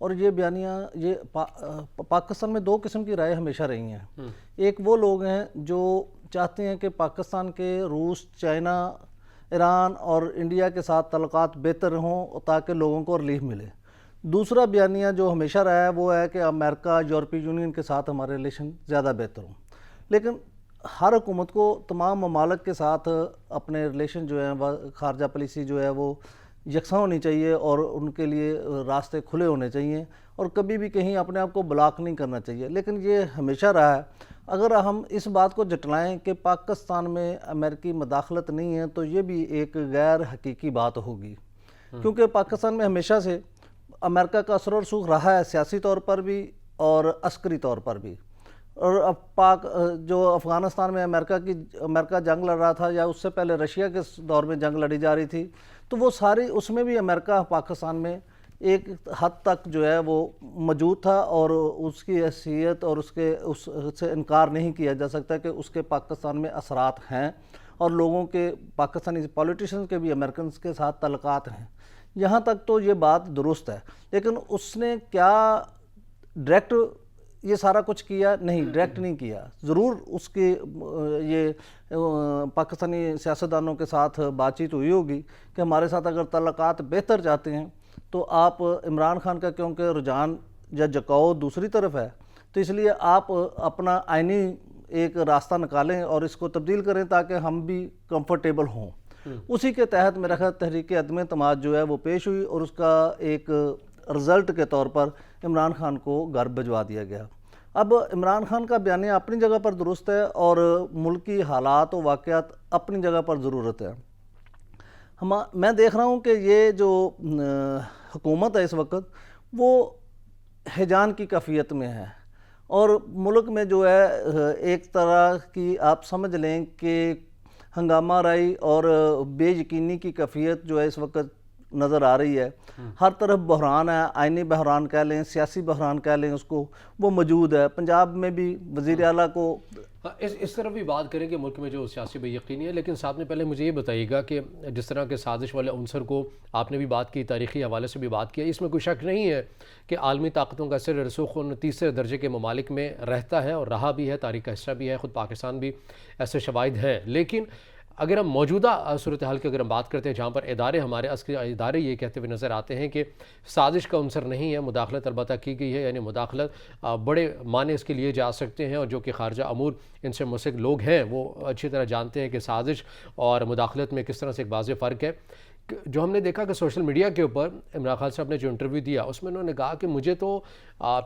اور یہ بیانیاں یہ پاکستان میں دو قسم کی رائے ہمیشہ رہی ہیں. ایک وہ لوگ ہیں جو چاہتے ہیں کہ پاکستان کے روس، چائنا، ایران اور انڈیا کے ساتھ تعلقات بہتر ہوں تاکہ لوگوں کو ریلیف ملے. دوسرا بیانیہ جو ہمیشہ رہا ہے وہ ہے کہ امریکہ، یورپی یونین کے ساتھ ہمارے ریلیشن زیادہ بہتر ہوں. لیکن ہر حکومت کو تمام ممالک کے ساتھ اپنے ریلیشن جو ہیں، خارجہ پالیسی جو ہے وہ یکساں ہونی چاہیے اور ان کے لیے راستے کھلے ہونے چاہیے اور کبھی بھی کہیں اپنے آپ کو بلاک نہیں کرنا چاہیے. لیکن یہ ہمیشہ رہا ہے. اگر ہم اس بات کو جٹلائیں کہ پاکستان میں امریکی مداخلت نہیں ہے تو یہ بھی ایک غیر حقیقی بات ہوگی، کیونکہ پاکستان میں ہمیشہ سے امریکہ کا اثر و رسوخ رہا ہے، سیاسی طور پر بھی اور عسکری طور پر بھی. اور اب جو افغانستان میں امریکہ جنگ لڑ رہا تھا یا اس سے پہلے رشیا کے دور میں جنگ لڑی جا رہی تھی، تو وہ ساری اس میں بھی امریکہ پاکستان میں ایک حد تک جو ہے وہ موجود تھا اور اس کی حیثیت اور اس سے انکار نہیں کیا جا سکتا کہ اس کے پاکستان میں اثرات ہیں اور لوگوں کے پاکستانی پولیٹیشنز کے بھی امریکنز کے ساتھ تعلقات ہیں. یہاں تک تو یہ بات درست ہے. لیکن اس نے کیا ڈائریکٹ یہ سارا کچھ کیا؟ نہیں، ڈائریکٹ نہیں کیا. ضرور اس کی یہ پاکستانی سیاستدانوں کے ساتھ بات چیت ہوئی ہوگی کہ ہمارے ساتھ اگر تعلقات بہتر چاہتے ہیں تو آپ عمران خان کا کیونکہ رجحان یا جھکاؤ دوسری طرف ہے، تو اس لیے آپ اپنا آئینی ایک راستہ نکالیں اور اس کو تبدیل کریں تاکہ ہم بھی کمفرٹیبل ہوں. اسی کے تحت میرا خیال تحریک عدم اعتماد جو ہے وہ پیش ہوئی اور اس کا ایک رزلٹ کے طور پر عمران خان کو گھر بھجوا دیا گیا. اب عمران خان کا بیانیہ اپنی جگہ پر درست ہے اور ملکی حالات و واقعات اپنی جگہ پر ضرورت ہے. میں دیکھ رہا ہوں کہ یہ جو حکومت ہے اس وقت وہ ہیجان کی کیفیت میں ہے اور ملک میں جو ہے ایک طرح کی آپ سمجھ لیں کہ ہنگامہ رائی اور بے یقینی کی کیفیت جو ہے اس وقت نظر آ رہی ہے. ہر طرف بحران ہے، آئینی بحران کہہ لیں، سیاسی بحران کہہ لیں، اس کو وہ موجود ہے. پنجاب میں بھی وزیر اعلیٰ کو اس طرف بھی بات کریں کہ ملک میں جو سیاسی بے یقینی ہے. لیکن صاحب نے پہلے مجھے یہ بتائیے گا کہ جس طرح کے سازش والے عنصر کو آپ نے بھی بات کی، تاریخی حوالے سے بھی بات کیا، اس میں کوئی شک نہیں ہے کہ عالمی طاقتوں کا اثر رسوخ ان تیسرے درجے کے ممالک میں رہتا ہے اور رہا بھی ہے، تاریخ کا حصہ بھی ہے. خود پاکستان بھی ایسے شواہد ہیں. لیکن اگر ہم موجودہ صورتحال کی اگر ہم بات کرتے ہیں جہاں پر ہمارے عسکری ادارے یہ کہتے ہوئے نظر آتے ہیں کہ سازش کا عنصر نہیں ہے، مداخلت البتہ کی گئی ہے، یعنی مداخلت بڑے معنی اس کے لیے جا سکتے ہیں اور جو کہ خارجہ امور ان سے منسلک لوگ ہیں وہ اچھی طرح جانتے ہیں کہ سازش اور مداخلت میں کس طرح سے ایک واضح فرق ہے. جو ہم نے دیکھا کہ سوشل میڈیا کے اوپر عمران خان صاحب نے جو انٹرویو دیا اس میں انہوں نے کہا کہ مجھے تو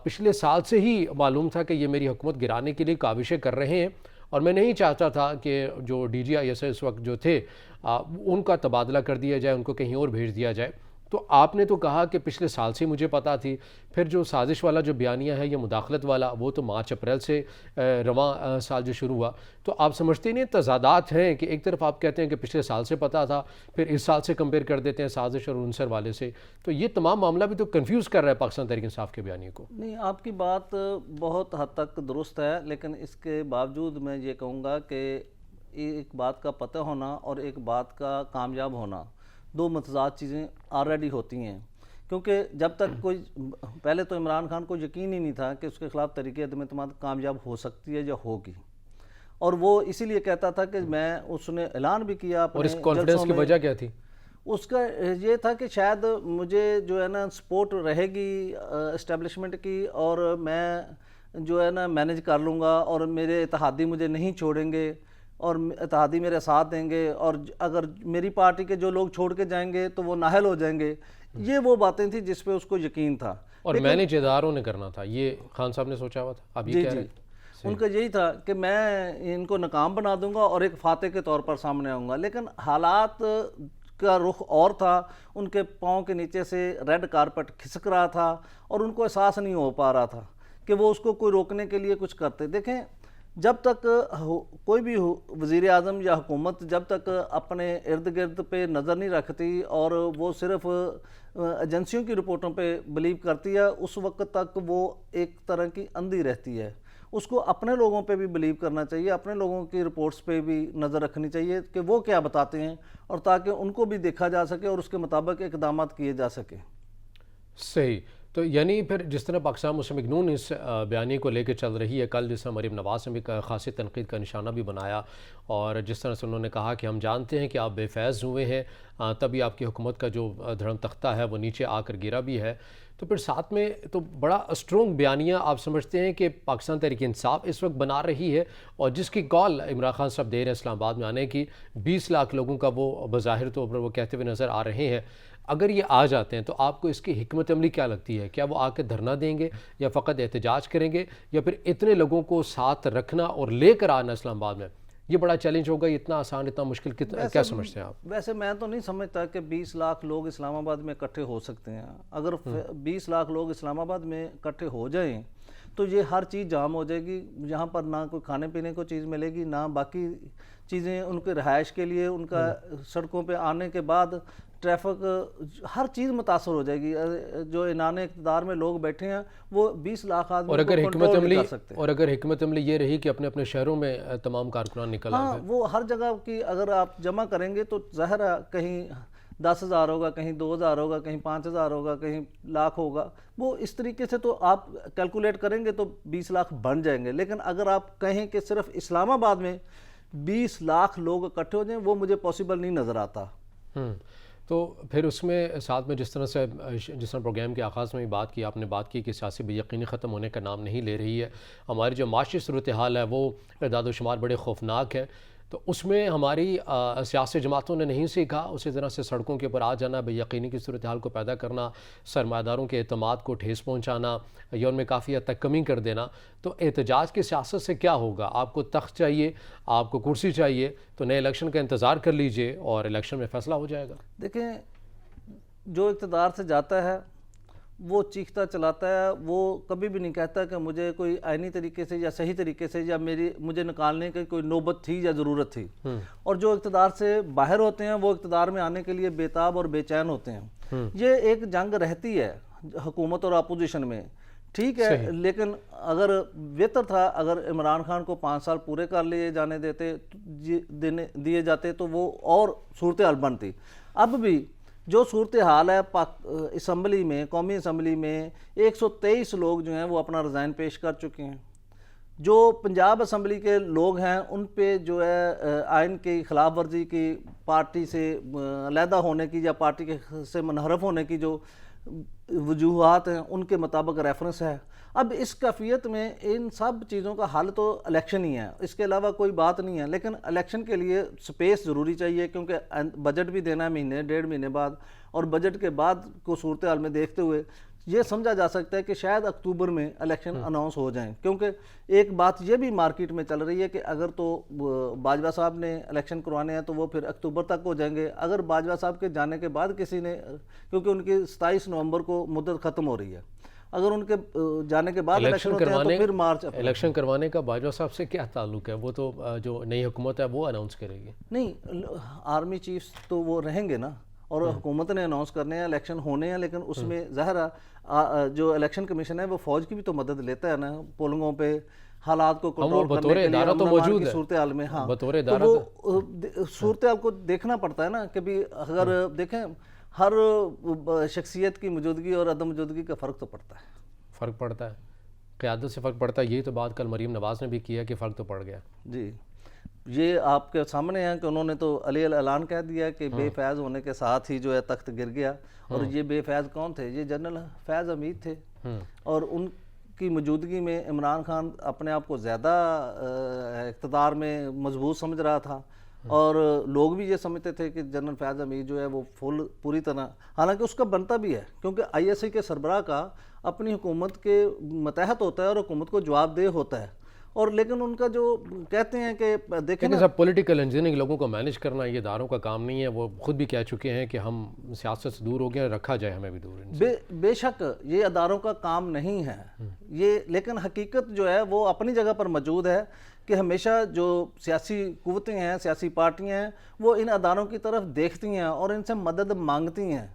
پچھلے سال سے ہی معلوم تھا کہ یہ میری حکومت گرانے کے لیے کاوشیں کر رہے ہیں اور میں نہیں چاہتا تھا کہ جو ڈی جی آئی ایس اس وقت جو تھے ان کا تبادلہ کر دیا جائے، ان کو کہیں اور بھیج دیا جائے. تو آپ نے تو کہا کہ پچھلے سال سے مجھے پتہ تھی. پھر جو سازش والا جو بیانیہ ہے یہ مداخلت والا وہ تو مارچ اپریل سے رواں سال جو شروع ہوا. تو آپ سمجھتے نہیں تضادات ہیں کہ ایک طرف آپ کہتے ہیں کہ پچھلے سال سے پتہ تھا، پھر اس سال سے کمپیئر کر دیتے ہیں سازش اور عنصر والے سے. تو یہ تمام معاملہ بھی تو کنفیوز کر رہا ہے پاکستان تحریک انصاف کے بیانیے کو. نہیں، آپ کی بات بہت حد تک درست ہے، لیکن اس کے باوجود میں یہ کہوں گا کہ ایک بات کا پتہ ہونا اور ایک بات کا کامیاب ہونا دو متضاد چیزیں آلریڈی ہوتی ہیں. کیونکہ جب تک کوئی پہلے تو عمران خان کو یقین ہی نہیں تھا کہ اس کے خلاف تحریک عدم اعتماد کامیاب ہو سکتی ہے یا ہوگی، اور وہ اسی لیے کہتا تھا کہ اس نے اعلان بھی کیا اور اس کانفیڈنس کی وجہ کیا تھی؟ اس کا یہ تھا کہ شاید مجھے جو ہے نا سپورٹ رہے گی اسٹیبلشمنٹ کی اور میں جو ہے نا مینیج کر لوں گا اور میرے اتحادی مجھے نہیں چھوڑیں گے اور اتحادی میرے ساتھ دیں گے، اور اگر میری پارٹی کے جو لوگ چھوڑ کے جائیں گے تو وہ نااہل ہو جائیں گے. یہ وہ باتیں تھیں جس پہ اس کو یقین تھا اور مینیج اداروں نے کرنا تھا. یہ خان صاحب نے سوچا ہوا تھا. اب یہ کہہ رہے ہیں ان کا یہی تھا کہ میں ان کو ناکام بنا دوں گا اور ایک فاتح کے طور پر سامنے آؤں گا. لیکن حالات کا رخ اور تھا، ان کے پاؤں کے نیچے سے ریڈ کارپٹ کھسک رہا تھا اور ان کو احساس نہیں ہو پا رہا تھا کہ وہ اس کو کوئی روکنے کے لیے کچھ کرتے. دیکھیں، جب تک کوئی بھی وزیر اعظم یا حکومت جب تک اپنے ارد گرد پہ نظر نہیں رکھتی اور وہ صرف ایجنسیوں کی رپورٹوں پہ بلیو کرتی ہے، اس وقت تک وہ ایک طرح کی اندھی رہتی ہے. اس کو اپنے لوگوں پہ بھی بلیو کرنا چاہیے، اپنے لوگوں کی رپورٹس پہ بھی نظر رکھنی چاہیے کہ وہ کیا بتاتے ہیں اور تاکہ ان کو بھی دیکھا جا سکے اور اس کے مطابق اقدامات کیے جا سکے. صحیح. تو یعنی پھر جس طرح پاکستان مسلم نون اس بیانیے کو لے کے چل رہی ہے، کل جس طرح مریم نواز نے بھی خاصی تنقید کا نشانہ بھی بنایا، اور جس طرح سے انہوں نے کہا کہ ہم جانتے ہیں کہ آپ بے فیض ہوئے ہیں، تبھی آپ کی حکومت کا جو دھڑم تختہ ہے وہ نیچے آ کر گرا بھی ہے، تو پھر ساتھ میں تو بڑا اسٹرونگ بیانیہ آپ سمجھتے ہیں کہ پاکستان تحریک انصاف اس وقت بنا رہی ہے، اور جس کی کال عمران خان صاحب دے رہے ہیں اسلام آباد میں آنے کی، 20 لاکھ لوگوں کا وہ بظاہر طور پر وہ کہتے ہوئے نظر آ رہے ہیں، اگر یہ آ جاتے ہیں تو آپ کو اس کی حکمت عملی کیا لگتی ہے؟ کیا وہ آ کے دھرنا دیں گے یا فقط احتجاج کریں گے، یا پھر اتنے لوگوں کو ساتھ رکھنا اور لے کر آنا اسلام آباد میں یہ بڑا چیلنج ہوگا؟ اتنا آسان، اتنا مشکل کیا سمجھتے ہیں آپ؟ ویسے میں تو نہیں سمجھتا کہ 20 لاکھ لوگ اسلام آباد میں اکٹھے ہو سکتے ہیں۔ اگر 20 لاکھ لوگ اسلام آباد میں اکٹھے ہو جائیں تو یہ ہر چیز جام ہو جائے گی، یہاں پر نہ کوئی کھانے پینے کو چیز ملے گی، نہ باقی چیزیں ان کے رہائش کے لیے، ان کا سڑکوں پہ آنے کے بعد ٹریفک، ہر چیز متاثر ہو جائے گی۔ جو اعنان اقتدار میں لوگ بیٹھے ہیں وہ 20 لاکھ آدمی کو کنٹرول نہیں کر سکتے۔ اور اگر حکمت عملی یہ رہی کہ اپنے اپنے شہروں میں تمام کارکنان نکل آئیں، وہ ہر جگہ کی اگر آپ جمع کریں گے تو ظاہر ہے کہیں 10,000 ہوگا، کہیں 2,000 ہوگا، کہیں 5,000 ہوگا، کہیں لاکھ ہوگا، وہ اس طریقے سے تو آپ کیلکولیٹ کریں گے تو 20 لاکھ بن جائیں گے۔ لیکن اگر آپ کہیں کہ صرف اسلام آباد میں 20 لاکھ لوگ اکٹھے ہو جائیں، وہ مجھے پاسبل نہیں نظر آتا۔ تو پھر اس میں ساتھ میں جس طرح پروگرام کے آغاز میں بات کی، آپ نے بات کی کہ سیاسی بے یقینی ختم ہونے کا نام نہیں لے رہی ہے، ہماری جو معاشی صورتحال ہے وہ اعداد و شمار بڑے خوفناک ہے، تو اس میں ہماری سیاسی جماعتوں نے نہیں سیکھا اسی طرح سے سڑکوں کے اوپر آ جانا، بے یقینی کی صورتحال کو پیدا کرنا، سرمایہ داروں کے اعتماد کو ٹھیس پہنچانا یا ان میں کافی حد تک کمی کر دینا۔ تو احتجاج کی سیاست سے کیا ہوگا؟ آپ کو تخت چاہیے، آپ کو کرسی چاہیے، تو نئے الیکشن کا انتظار کر لیجئے اور الیکشن میں فیصلہ ہو جائے گا۔ دیکھیں، جو اقتدار سے جاتا ہے وہ چیختا چلاتا ہے، وہ کبھی بھی نہیں کہتا کہ مجھے کوئی آئینی طریقے سے یا صحیح طریقے سے یا مجھے نکالنے کی کوئی نوبت تھی یا ضرورت تھی۔ اور جو اقتدار سے باہر ہوتے ہیں وہ اقتدار میں آنے کے لیے بےتاب اور بے چین ہوتے ہیں۔ یہ ایک جنگ رہتی ہے حکومت اور اپوزیشن میں، ٹھیک ہے، لیکن اگر بہتر تھا اگر عمران خان کو 5 سال پورے کر لیے جانے دیے جاتے تو وہ اور صورتحال بنتی۔ اب بھی جو صورتحال ہے اسمبلی میں، قومی اسمبلی میں 123 لوگ جو ہیں وہ اپنا رزائن پیش کر چکے ہیں۔ جو پنجاب اسمبلی کے لوگ ہیں ان پہ جو ہے آئین کی خلاف ورزی کی، پارٹی سے علیحدہ ہونے کی یا پارٹی سے منحرف ہونے کی جو وجوہات ہیں ان کے مطابق ریفرنس ہے۔ اب اس کیفیت میں ان سب چیزوں کا حل تو الیکشن ہی ہے، اس کے علاوہ کوئی بات نہیں ہے۔ لیکن الیکشن کے لیے سپیس ضروری چاہیے، کیونکہ بجٹ بھی دینا ہے مہینے 1.5 مہینے بعد، اور بجٹ کے بعد کو صورتحال میں دیکھتے ہوئے یہ سمجھا جا سکتا ہے کہ شاید اکتوبر میں الیکشن اناؤنس ہو جائیں۔ کیونکہ ایک بات یہ بھی مارکیٹ میں چل رہی ہے کہ اگر تو باجوہ صاحب نے الیکشن کروانے ہیں تو وہ پھر اکتوبر تک ہو جائیں گے، اگر باجوہ صاحب کے جانے کے بعد کسی نے، کیونکہ ان کی 27 نومبر کو مدت ختم ہو رہی ہے، اگر ان کے جانے کے بعد الیکشن ہوتے ہیں تو پھر مارچ۔ الیکشن کروانے کا باجوہ صاحب سے کیا تعلق ہے؟ وہ تو جو نئی حکومت ہے وہ اناؤنس کرے گی۔ نہیں، آرمی چیفز تو وہ رہیں گے نا، اور حکومت نے اناؤنس کرنے ہیں، الیکشن ہونے ہیں، لیکن اس میں ظاہر جو الیکشن کمیشن ہے وہ فوج کی بھی تو مدد لیتا ہے نا، پولنگوں پہ حالات کو کنٹرول کرنے کے لیے، امن کی صورتحال میں۔ ہاں، تو وہ صورتحال کو دیکھنا پڑتا ہے نا کہ بھی اگر دیکھیں ہر شخصیت کی موجودگی اور عدم موجودگی کا فرق تو پڑتا ہے۔ فرق پڑتا ہے، قیادت سے فرق پڑتا ہے، یہی تو بات کل مریم نواز نے بھی کیا کہ فرق تو پڑ گیا۔ جی، یہ آپ کے سامنے ہے کہ انہوں نے تو علی اعلان کہہ دیا کہ بے فیض ہونے کے ساتھ ہی جو ہے تخت گر گیا، اور یہ بے فیض کون تھے؟ یہ جنرل فیض حمید تھے، اور ان کی موجودگی میں عمران خان اپنے آپ کو زیادہ اقتدار میں مضبوط سمجھ رہا تھا، اور لوگ بھی یہ سمجھتے تھے کہ جنرل فیض حمید جو ہے وہ پوری طرح، حالانکہ اس کا بنتا بھی ہے کیونکہ آئی ایس آئی کے سربراہ کا اپنی حکومت کے متحد ہوتا ہے اور حکومت کو جواب دہ ہوتا ہے، اور لیکن ان کا جو کہتے ہیں کہ دیکھیں نا، سب پولیٹیکل انجینئرنگ لوگوں کو مینیج کرنا یہ اداروں کا کام نہیں ہے، وہ خود بھی کہہ چکے ہیں کہ ہم سیاست سے دور ہو گئے، رکھا جائے ہمیں بھی دور۔ بے شک یہ اداروں کا کام نہیں ہے یہ، لیکن حقیقت جو ہے وہ اپنی جگہ پر موجود ہے کہ ہمیشہ جو سیاسی قوتیں ہیں، سیاسی پارٹیاں ہیں، وہ ان اداروں کی طرف دیکھتی ہیں اور ان سے مدد مانگتی ہیں۔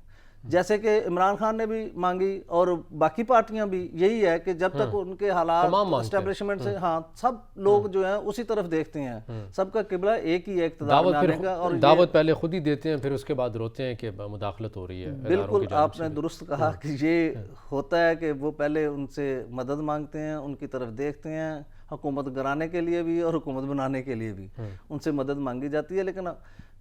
جیسے کہ عمران خان نے بھی مانگی اور باقی پارٹیاں بھی یہی ہے کہ جب تک ان کے حالات اسٹیبلشمنٹ سے سب لوگ جو ہیں اسی طرف دیکھتے ہیں، سب کا قبلہ ایک ہی ہے اقتدار میں آنے کا، اور دعوت پہلے خود ہی دیتے ہیں، پھر اس کے بعد روتے ہیں کہ مداخلت ہو رہی ہے. بالکل آپ نے درست کہا کہ یہ ہوتا ہے کہ وہ پہلے ان سے مدد مانگتے ہیں، ان کی طرف دیکھتے ہیں، حکومت گرانے کے لیے بھی اور حکومت بنانے کے لیے بھی ان سے مدد مانگی جاتی ہے. لیکن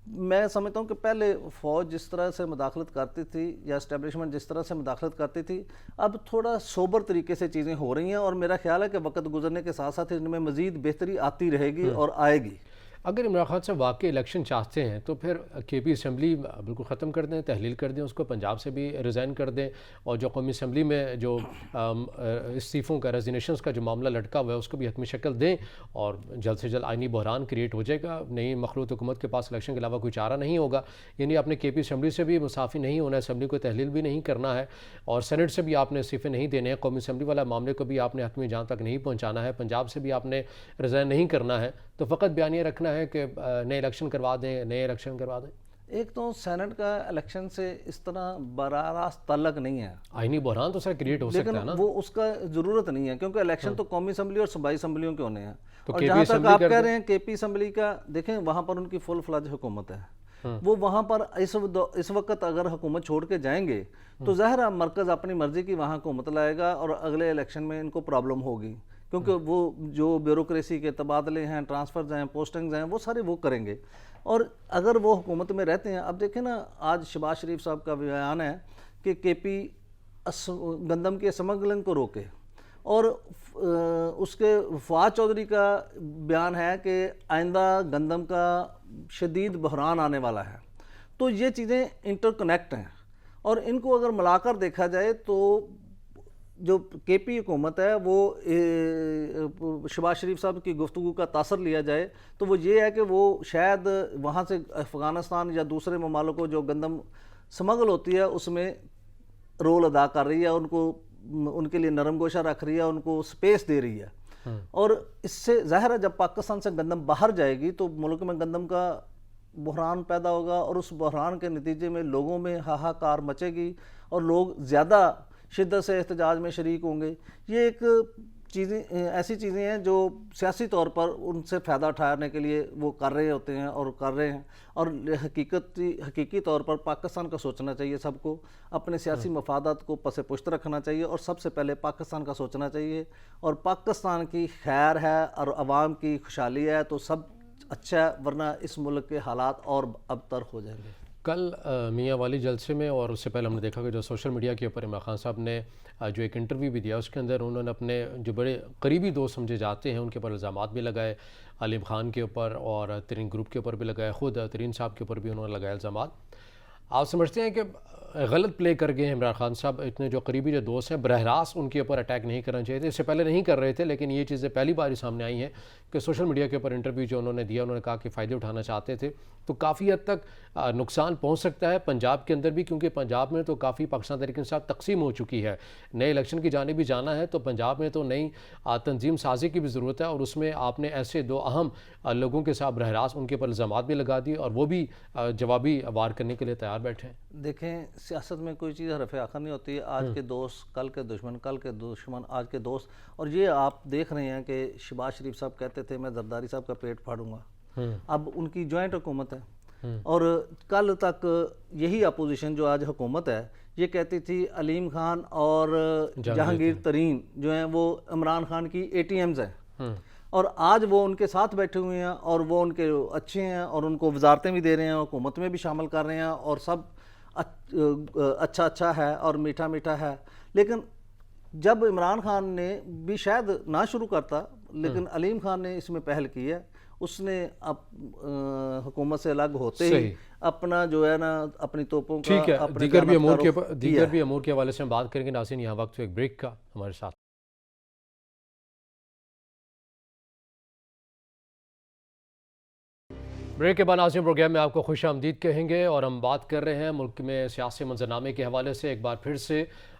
میں سمجھتا ہوں کہ پہلے فوج جس طرح سے مداخلت کرتی تھی یا اسٹیبلشمنٹ جس طرح سے مداخلت کرتی تھی، اب تھوڑا سوبر طریقے سے چیزیں ہو رہی ہیں، اور میرا خیال ہے کہ وقت گزرنے کے ساتھ ساتھ ان میں مزید بہتری آتی رہے گی اور آئے گی. اگر عمران خان صاحب واقعی الیکشن چاہتے ہیں تو پھر کے پی اسمبلی بالکل ختم کر دیں، تحلیل کر دیں، اس کو پنجاب سے بھی ریزائن کر دیں، اور جو قومی اسمبلی میں جو استعفوں کا ریزینیشنز کا جو معاملہ لٹکا ہوا ہے اس کو بھی حتمی شکل دیں، اور جلد سے جلد آئینی بحران کریٹ ہو جائے گا. نئی مخلوط حکومت کے پاس الیکشن کے علاوہ کوئی چارہ نہیں ہوگا. یعنی آپ نے کے پی اسمبلی سے بھی مسافی نہیں ہونا ہے، اسمبلی کو تحلیل بھی نہیں کرنا ہے، اور سینٹ سے بھی آپ نے استعفے نہیں دینے ہیں، قومی اسمبلی والا معاملے کو بھی آپ نے حتمی جہاں تک نہیں پہنچانا ہے، پنجاب سے بھی آپ نے ریزائن نہیں کرنا ہے، تو فقط بیانیہ رکھنا ہے کہ نئے الیکشن کروا دیں، نئے الیکشن کروا دیں. ایک تو سینٹ کا الیکشن سے اس طرح براہ راست تعلق نہیں ہے، آئینی بحران تو سر کریٹ ہو سکتا ہے نا، لیکن وہ اس کا ضرورت نہیں ہے کیونکہ الیکشن تو قومی اسمبلی اور صوبائی اسمبلیوں کے ہونے ہیں. اور جہاں تک آپ کہہ رہے ہیں کے پی اسمبلی کا، دیکھیں وہاں پر ان کی فل فلج حکومت ہے، وہ وہاں پر اس وقت اگر حکومت چھوڑ کے جائیں گے تو ظاہر ہے مرکز اپنی مرضی کی وہاں حکومت لائے گا، اور اگلے الیکشن میں ان کو پرابلم ہوگی، کیونکہ وہ جو بیوروکریسی کے تبادلے ہیں، ٹرانسفرز ہیں، پوسٹنگز ہیں، وہ سارے وہ کریں گے. اور اگر وہ حکومت میں رہتے ہیں، اب دیکھیں نا آج شہباز شریف صاحب کا بیان ہے کہ کے پی گندم کے اسمگلنگ کو روکے، اور اس کے فواد چودھری کا بیان ہے کہ آئندہ گندم کا شدید بحران آنے والا ہے. تو یہ چیزیں انٹر کنیکٹ ہیں، اور ان کو اگر ملا کر دیکھا جائے تو جو کے پی حکومت ہے وہ شہباز شریف صاحب کی گفتگو کا تاثر لیا جائے تو وہ یہ ہے کہ وہ شاید وہاں سے افغانستان یا دوسرے ممالک کو جو گندم سمگل ہوتی ہے اس میں رول ادا کر رہی ہے، ان کے لیے نرم گوشہ رکھ رہی ہے، ان کو سپیس دے رہی ہے. اور اس سے ظاہر ہے جب پاکستان سے گندم باہر جائے گی تو ملک میں گندم کا بحران پیدا ہوگا، اور اس بحران کے نتیجے میں لوگوں میں ہاہاکار مچے گی اور لوگ زیادہ شدت سے احتجاج میں شریک ہوں گے. یہ ایک ایسی چیزیں ہیں جو سیاسی طور پر ان سے فائدہ اٹھانے کے لیے وہ کر رہے ہوتے ہیں اور کر رہے ہیں، اور حقیقی طور پر پاکستان کا سوچنا چاہیے، سب کو اپنے سیاسی مفادات کو پس پشت رکھنا چاہیے، اور سب سے پہلے پاکستان کا سوچنا چاہیے. اور پاکستان کی خیر ہے اور عوام کی خوشحالی ہے تو سب اچھا ہے، ورنہ اس ملک کے حالات اور ابتر ہو جائیں گے. کل میاں والی جلسے میں اور اس سے پہلے ہم نے دیکھا کہ جو سوشل میڈیا کے اوپر عمران خان صاحب نے جو ایک انٹرویو بھی دیا، اس کے اندر انہوں نے اپنے جو بڑے قریبی دوست سمجھے جاتے ہیں ان کے اوپر الزامات بھی لگائے، علیم خان کے اوپر اور ترین گروپ کے اوپر بھی لگائے، خود ترین صاحب کے اوپر بھی انہوں نے لگائے الزامات. آپ سمجھتے ہیں کہ غلط پلے کر گئے عمران خان صاحب؟ اتنے جو قریبی جو دوست ہیں براہ راست ان کے اوپر اٹیک نہیں کرنا چاہیے تھے، اس سے پہلے نہیں کر رہے تھے، لیکن یہ چیزیں پہلی بار ہی سامنے آئی ہیں کہ سوشل میڈیا کے اوپر انٹرویو جو انہوں نے دیا، انہوں نے کہا کہ فائدے اٹھانا چاہتے تھے، تو کافی حد تک نقصان پہنچ سکتا ہے پنجاب کے اندر بھی، کیونکہ پنجاب میں تو کافی پاکستان تحریک انصاف تقسیم ہو چکی ہے. نئے الیکشن کی جانب بھی جانا ہے تو پنجاب میں تو نئی تنظیم سازی کی بھی ضرورت ہے، اور اس میں آپ نے ایسے دو اہم لوگوں کے ساتھ براہ راست ان کے اوپر الزامات بھی لگا دیے اور وہ بھی جوابی وار کرنے کے لیے تیار بیٹھے ہیں. دیکھیں سیاست میں کوئی چیز حرف آخر نہیں ہوتی ہے، آج کے دوست کل کے دشمن، کل کے دشمن آج کے دوست. اور یہ آپ دیکھ رہے ہیں کہ شہباز شریف صاحب کہتے تھے میں زرداری صاحب کا پیٹ پھاڑوں گا، اب ان کی جوائنٹ حکومت ہے، اور کل تک یہی اپوزیشن جو آج حکومت ہے یہ کہتی تھی علیم خان اور جہانگیر ترین جو ہیں وہ عمران خان کی اے ٹی ایم ہیں، اور آج وہ ان کے ساتھ بیٹھے ہوئے ہیں اور وہ ان کے اچھے ہیں اور ان کو وزارتیں بھی دے رہے ہیں، حکومت میں بھی شامل کر رہے ہیں، اور سب اچھا ہے اور میٹھا میٹھا ہے. لیکن جب عمران خان نے بھی شاید نہ شروع کرتا، لیکن علیم خان نے اس میں پہل کی ہے، اس نے حکومت سے الگ ہوتے ہی اپنا جو ہے نا اپنی توپوں کا ٹھیک ہے. دیگر بھی امور کے حوالے سے ہم بات کریں گے. ناظرین یہاں وقت ایک بریک کا، ہمارے ساتھ بریک کے بعد ناظرین پروگرام میں آپ کو خوش آمدید کہیں گے، اور ہم بات کر رہے ہیں ملک میں سیاسی منظرنامے کے حوالے سے. ایک بار پھر سے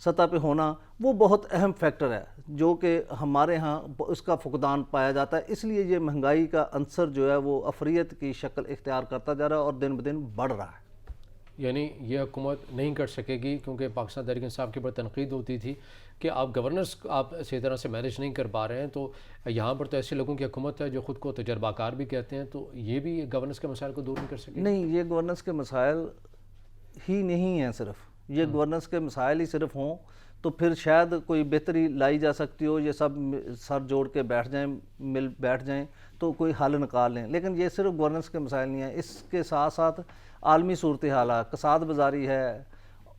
سطح پہ ہونا وہ بہت اہم فیکٹر ہے جو کہ ہمارے ہاں اس کا فقدان پایا جاتا ہے. اس لیے یہ مہنگائی کا عنصر جو ہے وہ افریت کی شکل اختیار کرتا جا رہا ہے اور دن بدن بڑھ رہا ہے. یعنی یہ حکومت نہیں کر سکے گی کیونکہ پاکستان تحریک انصاف کے اوپر تنقید ہوتی تھی کہ آپ گورننس آپ صحیح طرح سے مینیج نہیں کر پا رہے ہیں. تو یہاں پر تو ایسے لوگوں کی حکومت ہے جو خود کو تجربہ کار بھی کہتے ہیں, تو یہ بھی گورننس کے مسائل کو دور نہیں کر سکے. نہیں, یہ گورننس کے مسائل ہی نہیں ہیں, صرف یہ گورننس کے مسائل ہی صرف ہوں تو پھر شاید کوئی بہتری لائی جا سکتی ہو, یہ سب سر جوڑ کے بیٹھ جائیں, مل بیٹھ جائیں تو کوئی حل نکال لیں. لیکن یہ صرف گورننس کے مسائل نہیں ہیں, اس کے ساتھ ساتھ عالمی صورتحال ہے, کساد بازاری ہے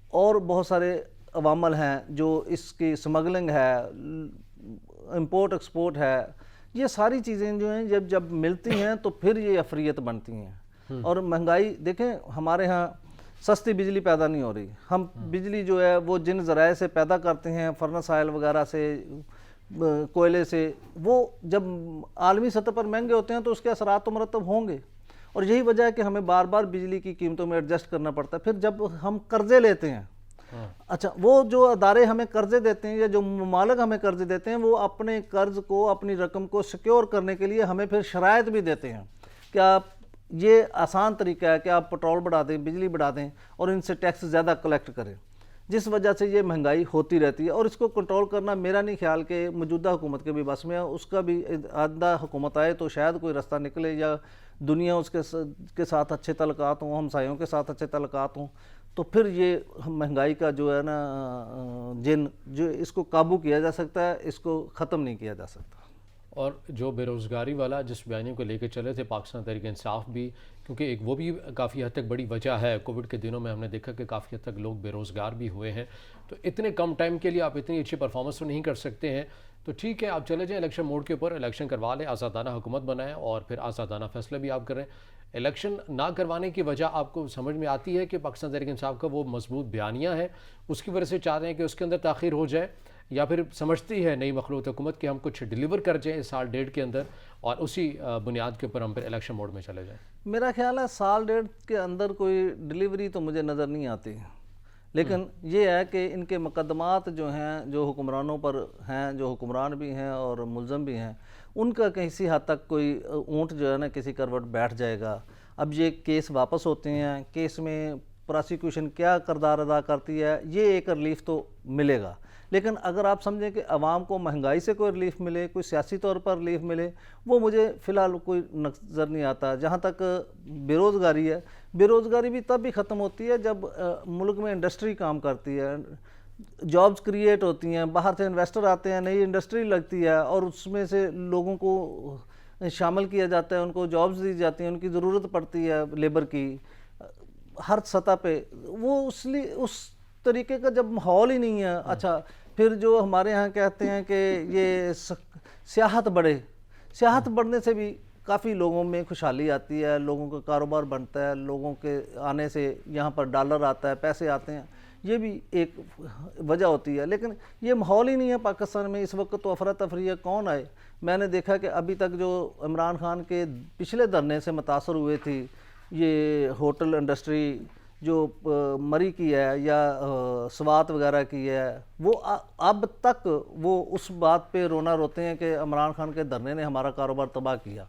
اور بہت سارے عوامل ہیں جو اس کی سمگلنگ ہے, امپورٹ ایکسپورٹ ہے. یہ ساری چیزیں جو ہیں جب ملتی ہیں تو پھر یہ افریت بنتی ہیں. اور مہنگائی دیکھیں, ہمارے ہاں سستی بجلی پیدا نہیں ہو رہی. ہم بجلی جو ہے وہ جن ذرائع سے پیدا کرتے ہیں, فرنس آئل وغیرہ سے, کوئلے سے, وہ جب عالمی سطح پر مہنگے ہوتے ہیں تو اس کے اثرات تو مرتب ہوں گے. اور یہی وجہ ہے کہ ہمیں بار بار بجلی کی قیمتوں میں ایڈجسٹ کرنا پڑتا ہے. پھر جب ہم قرضے لیتے ہیں, اچھا وہ جو ادارے ہمیں قرضے دیتے ہیں یا جو ممالک ہمیں قرضے دیتے ہیں وہ اپنے قرض کو, اپنی رقم کو سیکیور کرنے کے لیے ہمیں پھر شرائط بھی دیتے ہیں کہ آپ, یہ آسان طریقہ ہے کہ آپ پٹرول بڑھا دیں, بجلی بڑھا دیں اور ان سے ٹیکس زیادہ کلیکٹ کریں, جس وجہ سے یہ مہنگائی ہوتی رہتی ہے. اور اس کو کنٹرول کرنا میرا نہیں خیال کہ موجودہ حکومت کے بھی بس میں ہے. اس کا بھی آئندہ حکومت آئے تو شاید کوئی رستہ نکلے, یا دنیا اس کے ساتھ اچھے تعلقات ہوں, ہمسایوں کے ساتھ اچھے تعلقات ہوں, تو پھر یہ مہنگائی کا جو ہے نا جن جو اس کو قابو کیا جا سکتا ہے, اس کو ختم نہیں کیا جا سکتا. اور جو بے روزگاری والا جس بیانیے کو لے کے چلے تھے پاکستان تحریک انصاف بھی, کیونکہ ایک وہ بھی کافی حد تک بڑی وجہ ہے, کووڈ کے دنوں میں ہم نے دیکھا کہ کافی حد تک لوگ بے روزگار بھی ہوئے ہیں. تو اتنے کم ٹائم کے لیے آپ اتنی اچھی پرفارمنس تو نہیں کر سکتے ہیں, تو ٹھیک ہے آپ چلے جائیں الیکشن موڈ کے اوپر, الیکشن کروا لیں, آزادانہ حکومت بنائیں اور پھر آزادانہ فیصلے بھی آپ کریں. الیکشن نہ کروانے کی وجہ آپ کو سمجھ میں آتی ہے کہ پاکستان تحریک انصاف کا وہ مضبوط بیانیہ ہے, اس کی وجہ سے چاہ رہے ہیں کہ اس کے اندر تاخیر ہو جائے, یا پھر سمجھتی ہے نئی مخلوط حکومت کہ ہم کچھ ڈیلیور کر جائیں سال ڈیڑھ کے اندر اور اسی بنیاد کے اوپر ہم پھر الیکشن موڈ میں چلے جائیں؟ میرا خیال ہے سال ڈیڑھ کے اندر کوئی ڈیلیوری تو مجھے نظر نہیں آتی, لیکن یہ ہے کہ ان کے مقدمات جو ہیں, جو حکمرانوں پر ہیں, جو حکمران بھی ہیں اور ملزم بھی ہیں, ان کا کسی حد تک کوئی اونٹ جو ہے نا کسی کروٹ بیٹھ جائے گا. اب یہ کیس واپس ہوتے ہیں, کیس میں پراسیکیوشن کیا کردار ادا کرتی ہے, یہ ایک ریلیف تو ملے گا. لیکن اگر آپ سمجھیں کہ عوام کو مہنگائی سے کوئی ریلیف ملے, کوئی سیاسی طور پر ریلیف ملے, وہ مجھے فی الحال کوئی نظر نہیں آتا. جہاں تک بے روزگاری ہے, بے روزگاری بھی تب بھی ختم ہوتی ہے جب ملک میں انڈسٹری کام کرتی ہے, جابز کریٹ ہوتی ہیں, باہر سے انویسٹر آتے ہیں, نئی انڈسٹری لگتی ہے اور اس میں سے لوگوں کو شامل کیا جاتا ہے, ان کو جابز دی جاتی ہیں, ان کی ضرورت پڑتی ہے لیبر کی ہر سطح پہ. وہ اس طریقے کا جب ماحول ہی نہیں ہے, اچھا پھر جو ہمارے ہاں کہتے ہیں کہ یہ سیاحت بڑھے, سیاحت بڑھنے سے بھی کافی لوگوں میں خوشحالی آتی ہے, لوگوں کا کاروبار بنتا ہے, لوگوں کے آنے سے یہاں پر ڈالر آتا ہے, پیسے آتے ہیں, یہ بھی ایک وجہ ہوتی ہے. لیکن یہ ماحول ہی نہیں ہے پاکستان میں اس وقت. تو افراتفری ہے, کون آئے. میں نے دیکھا کہ ابھی تک جو عمران خان کے پچھلے دھرنے سے متاثر ہوئے تھی, یہ ہوٹل انڈسٹری جو مری کی ہے یا سوات وغیرہ کی ہے, وہ اب تک وہ اس بات پہ رونا روتے ہیں کہ عمران خان کے دھرنے نے ہمارا کاروبار تباہ کیا.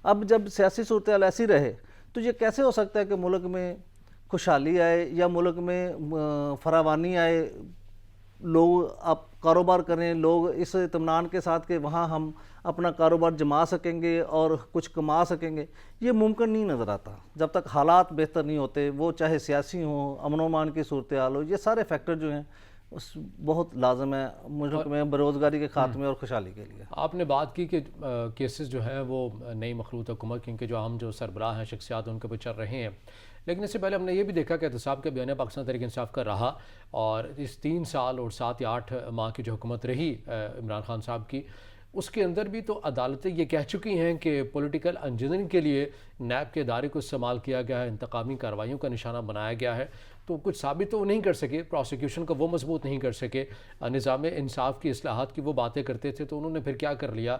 اب جب سیاسی صورتحال ایسی رہے تو یہ کیسے ہو سکتا ہے کہ ملک میں خوشحالی آئے یا ملک میں فراوانی آئے, لوگ اب کاروبار کریں, لوگ اس اطمینان کے ساتھ کہ وہاں ہم اپنا کاروبار جما سکیں گے اور کچھ کما سکیں گے. یہ ممکن نہیں نظر آتا جب تک حالات بہتر نہیں ہوتے, وہ چاہے سیاسی ہوں, امن و امان کی صورتحال ہو. یہ سارے فیکٹر جو ہیں بہت لازم ہے ملک میں بے روزگاری کے خاتمے اور خوشحالی کے لیے. آپ نے بات کی کہ کیسز جو ہیں وہ نئی مخلوط حکومت, کیونکہ جو ہم جو سربراہ ہیں, شخصیات ان کے اوپر چل رہے ہیں, لیکن اس سے پہلے ہم نے یہ بھی دیکھا کہ احتساب کا بیانیہ پاکستان تحریک انصاف کا رہا, اور اس 3 سال اور 7 یا 8 ماہ کی جو حکومت رہی عمران خان صاحب کی, اس کے اندر بھی تو عدالتیں یہ کہہ چکی ہیں کہ پولیٹیکل انجینئرنگ کے لیے نیب کے ادارے کو استعمال کیا گیا ہے, انتقامی کارروائیوں کا نشانہ بنایا گیا ہے, تو کچھ ثابت تو نہیں کر سکے, پروسیکیوشن کا وہ مضبوط نہیں کر سکے, نظام انصاف کی اصلاحات کی وہ باتیں کرتے تھے, تو انہوں نے پھر کیا کر لیا,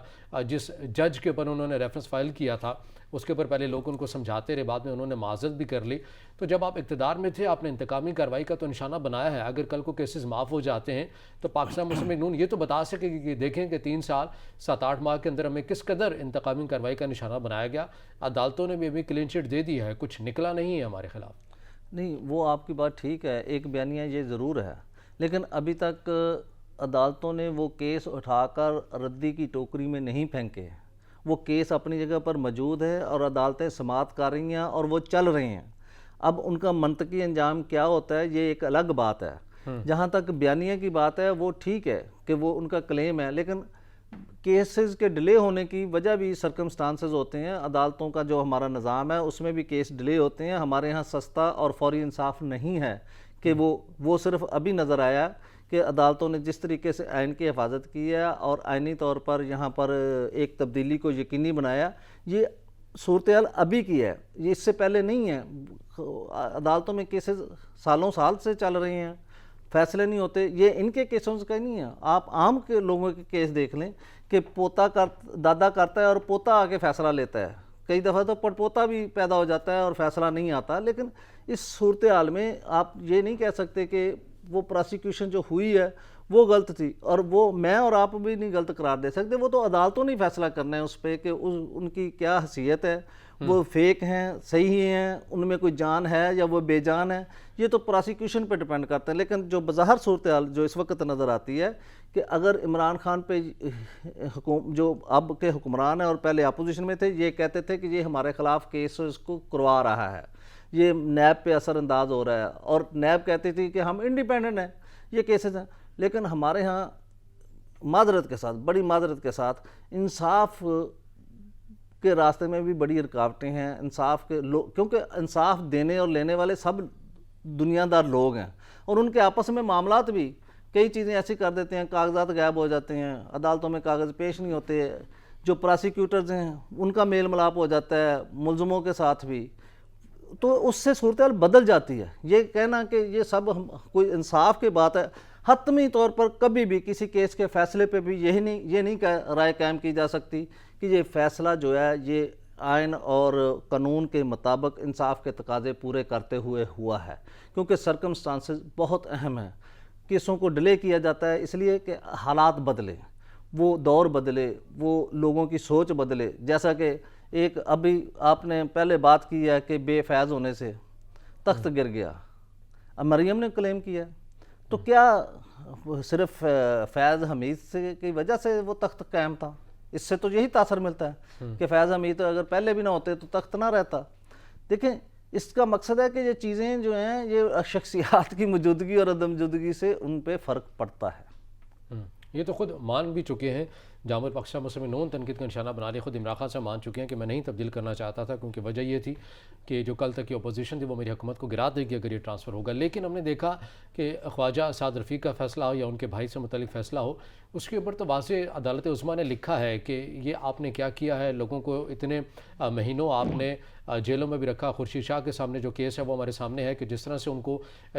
جس جج کے اوپر انہوں نے ریفرنس فائل کیا تھا اس کے اوپر پہلے لوگ ان کو سمجھاتے رہے, بعد میں انہوں نے معذرت بھی کر لی. تو جب آپ اقتدار میں تھے, آپ نے انتقامی کارروائی کا تو نشانہ بنایا ہے, اگر کل کو کیسز معاف ہو جاتے ہیں تو پاکستان مسلم لیگ نون یہ تو بتا سکے گی کہ دیکھیں کہ 3 سال 7-8 ماہ کے اندر ہمیں کس قدر انتقامی کارروائی کا نشانہ بنایا گیا, عدالتوں نے بھی ابھی کلین چٹ دے دی ہے, کچھ نکلا نہیں ہے ہمارے خلاف. نہیں، وہ آپ کی بات ٹھیک ہے، ایک بیانیہ یہ ضرور ہے، لیکن ابھی تک عدالتوں نے وہ کیس اٹھا کر ردی کی ٹوکری میں نہیں پھینکے. وہ کیس اپنی جگہ پر موجود ہے اور عدالتیں سماعت کر رہی ہیں اور وہ چل رہے ہیں. اب ان کا منطقی انجام کیا ہوتا ہے یہ ایک الگ بات ہے. جہاں تک بیانیہ کی بات ہے وہ ٹھیک ہے کہ وہ ان کا کلیم ہے، لیکن کیسز کے ڈیلے ہونے کی وجہ بھی سرکمسٹانسز ہوتے ہیں. عدالتوں کا جو ہمارا نظام ہے اس میں بھی کیس ڈیلے ہوتے ہیں. ہمارے ہاں سستا اور فوری انصاف نہیں ہے کہ وہ صرف ابھی نظر آیا کہ عدالتوں نے جس طریقے سے آئین کی حفاظت کی ہے اور آئینی طور پر یہاں پر ایک تبدیلی کو یقینی بنایا. یہ صورتحال ابھی کی ہے، یہ اس سے پہلے نہیں ہے. عدالتوں میں کیسز سالوں سال سے چل رہے ہیں، فیصلے نہیں ہوتے. یہ ان کے کیسوں کا نہیں ہے. آپ عام کے لوگوں کے کیس دیکھ لیں کہ دادا کرتا ہے اور پوتا آ کے فیصلہ لیتا ہے. کئی دفعہ تو پوتا بھی پیدا ہو جاتا ہے اور فیصلہ نہیں آتا. لیکن اس صورتحال میں آپ یہ نہیں کہہ سکتے کہ وہ پراسیکیوشن جو ہوئی ہے وہ غلط تھی، اور وہ میں اور آپ بھی نہیں غلط قرار دے سکتے. وہ تو عدالتوں نے فیصلہ کرنا ہے اس پہ کہ ان کی کیا حیثیت ہے، وہ فیک ہیں، صحیح ہیں، ان میں کوئی جان ہے یا وہ بے جان ہے. یہ تو پراسیکیوشن پہ ڈپینڈ کرتا ہے. لیکن جو بظاہر صورتحال جو اس وقت نظر آتی ہے کہ اگر عمران خان پہ جو اب کے حکمران ہیں اور پہلے اپوزیشن میں تھے، یہ کہتے تھے کہ یہ ہمارے خلاف کیسز کو کروا رہا ہے، یہ نیب پہ اثر انداز ہو رہا ہے، اور نیب کہتی تھی کہ ہم انڈیپینڈنٹ ہیں، یہ کیسز ہیں. لیکن ہمارے ہاں معذرت کے ساتھ، بڑی معذرت کے ساتھ، انصاف کے راستے میں بھی بڑی رکاوٹیں ہیں. انصاف کے کیونکہ انصاف دینے اور لینے والے سب دنیا دار لوگ ہیں، اور ان کے آپس میں معاملات بھی کئی چیزیں ایسی کر دیتے ہیں، کاغذات غائب ہو جاتے ہیں، عدالتوں میں کاغذ پیش نہیں ہوتے. جو پراسیکیوٹرز ہیں ان کا میل ملاپ ہو جاتا ہے ملزموں کے ساتھ بھی، تو اس سے صورتحال بدل جاتی ہے. یہ کہنا کہ یہ سب کوئی انصاف کی بات ہے، حتمی طور پر کبھی بھی کسی کیس کے فیصلے پہ بھی یہ نہیں رائے قائم کی جا سکتی کہ یہ فیصلہ جو ہے یہ آئین اور قانون کے مطابق انصاف کے تقاضے پورے کرتے ہوئے ہوا ہے. کیونکہ سرکمسٹانسز بہت اہم ہیں. کیسوں کو ڈیلے کیا جاتا ہے اس لیے کہ حالات بدلے، وہ دور بدلے، وہ لوگوں کی سوچ بدلے. جیسا کہ ایک ابھی آپ نے پہلے بات کی ہے کہ بے فیض ہونے سے تخت گر گیا، اب مریم نے کلیم کیا، تو کیا صرف فیض حمید سے کی وجہ سے وہ تخت قائم تھا؟ اس سے تو یہی تاثر ملتا ہے کہ فیض حمید اگر پہلے بھی نہ ہوتے تو تخت نہ رہتا. دیکھیں، اس کا مقصد ہے کہ یہ چیزیں جو ہیں یہ شخصیات کی موجودگی اور عدم موجودگی سے ان پہ فرق پڑتا ہے. یہ تو خود مان بھی چکے ہیں جامعہ پاکستان مسلم نون تنقید کا نشانہ بنا لے. خود عمران خان سے مان چکے ہیں کہ میں نہیں تبدیل کرنا چاہتا تھا، کیونکہ وجہ یہ تھی کہ جو کل تک کی اپوزیشن تھی وہ میری حکومت کو گرا دے گی اگر یہ ٹرانسفر ہوگا. لیکن ہم نے دیکھا کہ خواجہ سعد رفیق کا فیصلہ ہو یا ان کے بھائی سے متعلق فیصلہ ہو، اس کے اوپر تو واضح عدالت عظمیٰ نے لکھا ہے کہ یہ آپ نے کیا کیا ہے. لوگوں کو اتنے مہینوں آپ نے جیلوں میں بھی رکھا. خورشید شاہ کے سامنے جو کیس ہے وہ ہمارے سامنے ہے کہ جس طرح سے ان کو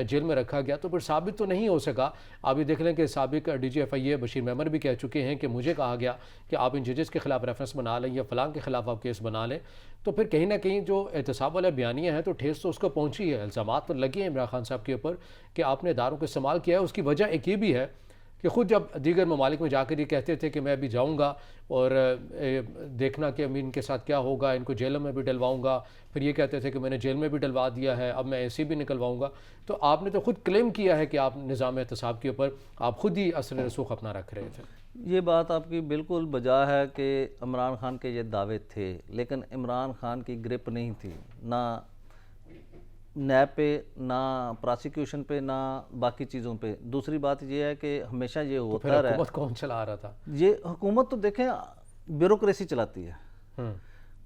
جیل میں رکھا گیا تو پھر ثابت تو نہیں ہو سکا. آپ یہ دیکھ لیں کہ سابق ڈی جی ایف آئی اے بشیر میمن بھی کہہ چکے ہیں کہ مجھے کہا گیا کہ آپ ان ججز کے خلاف ریفرنس بنا لیں یا فلاں کے خلاف آپ کیس بنا لیں. تو پھر کہیں نہ کہیں جو احتساب والا بیانیہ ہے تو ٹھیس تو اس کو پہنچی ہے. الزامات تو لگے ہیں عمران خان صاحب کے اوپر کہ آپ نے اداروں کو استعمال کیا ہے. اس کی وجہ ایک یہ بھی ہے کہ خود جب دیگر ممالک میں جا کر یہ کہتے تھے کہ میں ابھی جاؤں گا اور دیکھنا کہ امین کے ساتھ کیا ہوگا، ان کو جیلوں میں بھی ڈلواؤں گا، پھر یہ کہتے تھے کہ میں نے جیل میں بھی ڈلوا دیا ہے، اب میں ایسے بھی نکلواؤں گا. تو آپ نے تو خود کلیم کیا ہے کہ آپ نظام احتساب کے اوپر آپ خود ہی اثر رسوخ اپنا رکھ رہے تھے. یہ بات آپ کی بالکل بجا ہے کہ عمران خان کے یہ دعوے تھے، لیکن عمران خان کی گرپ نہیں تھی، نہ نیب پہ، نہ پراسیکیوشن پہ، نہ باقی چیزوں پہ. دوسری بات یہ ہے کہ ہمیشہ یہ ہوتا رہا. حکومت کون چلا رہا تھا؟ یہ حکومت تو دیکھیں بیوروکریسی چلاتی ہے.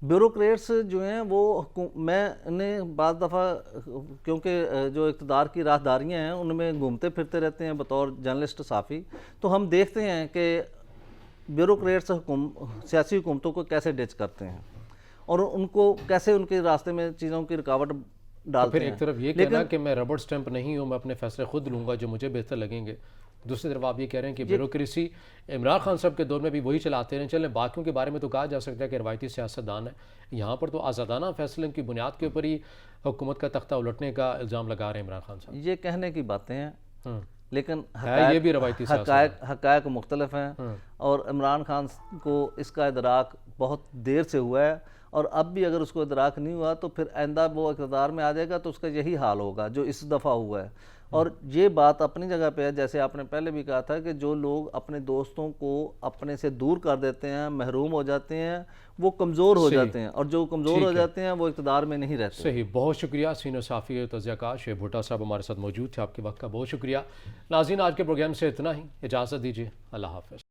بیوروکریٹس جو ہیں وہ میں نے بعض دفعہ کیونکہ جو اقتدار کی راہداریاں ہیں ان میں گھومتے پھرتے رہتے ہیں بطور جرنلسٹ صحافی، تو ہم دیکھتے ہیں کہ بیوروکریٹس سیاسی حکومتوں کو کیسے ڈچ کرتے ہیں. اور ان کو کیسے ان کے راستے میں چیزوں کی رکاوٹ ڈالتے پھر ہیں. ایک طرف یہ کہنا کہ میں ربڑ سٹیمپ نہیں ہوں, میں اپنے فیصلے خود لوں گا جو مجھے بہتر لگیں گے. دوسری طرف آپ یہ کہہ رہے ہیں کہ بیوروکریسی عمران خان صاحب کے دور میں بھی وہی چلاتے رہے. چلیں باقیوں کے بارے میں تو کہا جا سکتا ہے کہ روایتی سیاستدان ہے, یہاں پر تو آزادانہ فیصلے کی بنیاد کے اوپر ہی حکومت کا تختہ الٹنے کا الزام لگا رہے ہیں عمران خان صاحب. یہ کہنے کی باتیں ہیں لیکن ہے یہ بھی روایتی حقائق مختلف ہیں, اور عمران خان کو اس کا ادراک بہت دیر سے ہوا ہے, اور اب بھی اگر اس کو ادراک نہیں ہوا تو پھر آئندہ وہ اقتدار میں آ جائے گا تو اس کا یہی حال ہوگا جو اس دفعہ ہوا ہے. اور یہ بات اپنی جگہ پہ ہے, جیسے آپ نے پہلے بھی کہا تھا کہ جو لوگ اپنے دوستوں کو اپنے سے دور کر دیتے ہیں, محروم ہو جاتے ہیں, وہ کمزور ہو جاتے ہیں, اور جو کمزور ہو جاتے ہیں وہ اقتدار میں نہیں رہتے. صحیح, بہت شکریہ. سینئر صحافی تجزیہ کار شعیب بھٹا صاحب ہمارے ساتھ موجود تھے, آپ کے وقت کا بہت شکریہ. ناظرین, آج کے پروگرام سے اتنا ہی, اجازت دیجیے, اللہ حافظ.